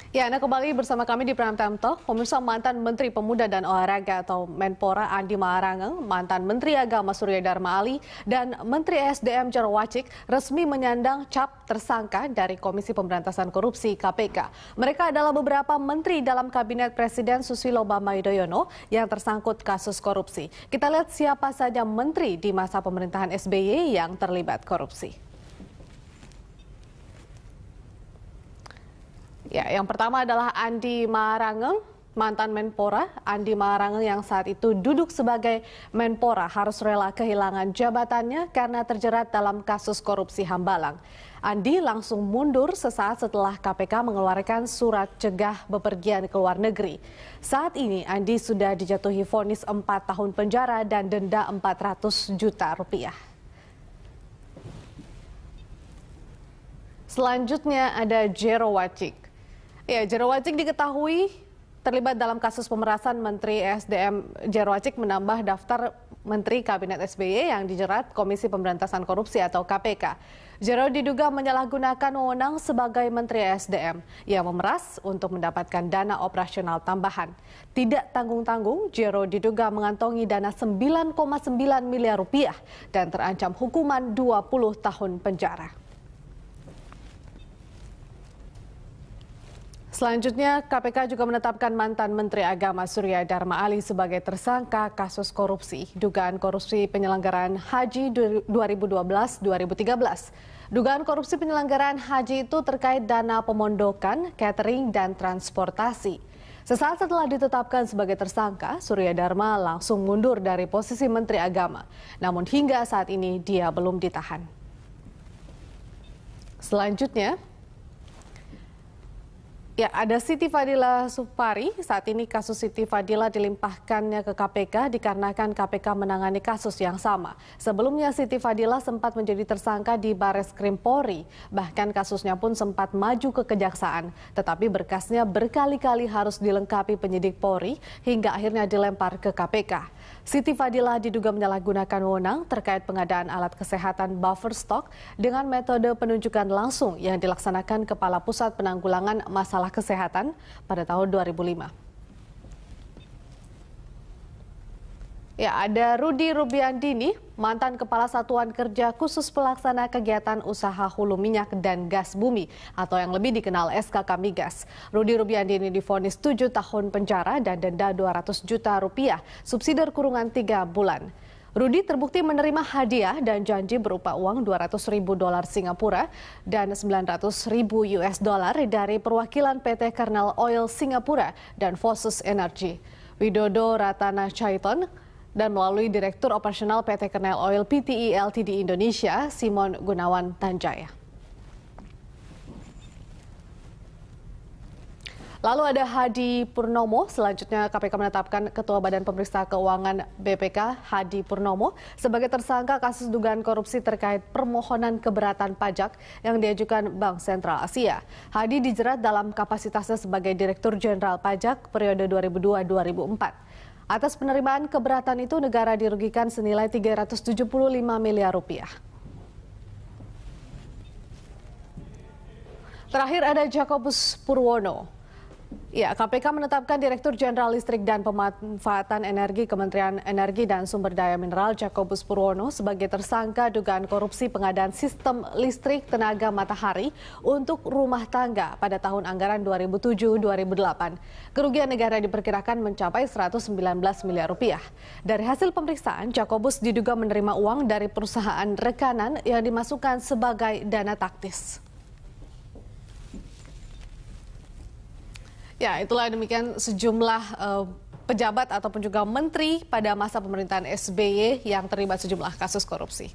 Ya, Anda kembali bersama kami di Prime Time Talk. Pemirsa, mantan Menteri Pemuda dan Olahraga atau Menpora Andi Malarangeng, mantan Menteri Agama Surya Dharma Ali, dan Menteri SDM Jero Wacik resmi menyandang cap tersangka dari Komisi Pemberantasan Korupsi (KPK). Mereka adalah beberapa menteri dalam Kabinet Presiden Susilo Bambang Yudhoyono yang tersangkut kasus korupsi. Kita lihat siapa saja menteri di masa pemerintahan SBY yang terlibat korupsi. Ya, yang pertama adalah Andi Malarangeng, mantan Menpora. Andi Malarangeng yang saat itu duduk sebagai Menpora harus rela kehilangan jabatannya karena terjerat dalam kasus korupsi Hambalang. Andi langsung mundur sesaat setelah KPK mengeluarkan surat cegah bepergian ke luar negeri. Saat ini Andi sudah dijatuhi vonis 4 tahun penjara dan denda 400 juta rupiah. Selanjutnya ada Jero Wacik. Ya, Jero Wacik diketahui terlibat dalam kasus pemerasan. Menteri SDM Jero Wacik menambah daftar Menteri Kabinet SBY yang dijerat Komisi Pemberantasan Korupsi atau KPK. Jero diduga menyalahgunakan wewenang sebagai Menteri SDM yang memeras untuk mendapatkan dana operasional tambahan. Tidak tanggung-tanggung, Jero diduga mengantongi dana 9,9 miliar rupiah dan terancam hukuman 20 tahun penjara. Selanjutnya, KPK juga menetapkan mantan Menteri Agama Surya Dharma Ali sebagai tersangka kasus korupsi, dugaan korupsi penyelenggaraan haji 2012-2013. Dugaan korupsi penyelenggaraan haji itu terkait dana pemondokan, catering, dan transportasi. Sesaat setelah ditetapkan sebagai tersangka, Surya Dharma langsung mundur dari posisi Menteri Agama. Namun hingga saat ini dia belum ditahan. Selanjutnya, ya, ada Siti Fadila Supari. Saat ini kasus Siti Fadila dilimpahkannya ke KPK dikarenakan KPK menangani kasus yang sama. Sebelumnya Siti Fadila sempat menjadi tersangka di Bareskrim Polri. Bahkan kasusnya pun sempat maju ke kejaksaan. Tetapi berkasnya berkali-kali harus dilengkapi penyidik Polri hingga akhirnya dilempar ke KPK. Siti Fadila diduga menyalahgunakan wewenang terkait pengadaan alat kesehatan buffer stock dengan metode penunjukan langsung yang dilaksanakan Kepala Pusat Penanggulangan Masalah Kesehatan pada tahun 2005. Ya, ada Rudy Rubiandini, mantan Kepala Satuan Kerja Khusus Pelaksana Kegiatan Usaha Hulu Minyak dan Gas Bumi atau yang lebih dikenal SKK Migas. Rudy Rubiandini divonis 7 tahun penjara dan denda 200 juta rupiah, subsidi kurungan 3 bulan. Rudy terbukti menerima hadiah dan janji berupa uang 200.000 dolar Singapura dan 900.000 US dollar dari perwakilan PT Kernel Oil Singapura dan Fosus Energy, Widodo Ratana Chaiton, dan melalui Direktur Operasional PT Kernel Oil Pte Ltd Indonesia, Simon Gunawan Tanjaya. Lalu ada Hadi Purnomo. Selanjutnya KPK menetapkan Ketua Badan Pemeriksa Keuangan BPK Hadi Purnomo sebagai tersangka kasus dugaan korupsi terkait permohonan keberatan pajak yang diajukan Bank Sentral Asia. Hadi dijerat dalam kapasitasnya sebagai Direktur Jenderal Pajak periode 2002-2004. Atas penerimaan keberatan itu, negara dirugikan senilai 375 miliar rupiah. Terakhir ada Jakobus Purwono. Ya, KPK menetapkan Direktur Jenderal Listrik dan Pemanfaatan Energi Kementerian Energi dan Sumber Daya Mineral Jakobus Purwono sebagai tersangka dugaan korupsi pengadaan sistem listrik tenaga matahari untuk rumah tangga pada tahun anggaran 2007-2008. Kerugian negara diperkirakan mencapai 119 miliar rupiah. Dari hasil pemeriksaan, Jakobus diduga menerima uang dari perusahaan rekanan yang dimasukkan sebagai dana taktis. Ya, itulah demikian sejumlah pejabat ataupun juga menteri pada masa pemerintahan SBY yang terlibat sejumlah kasus korupsi.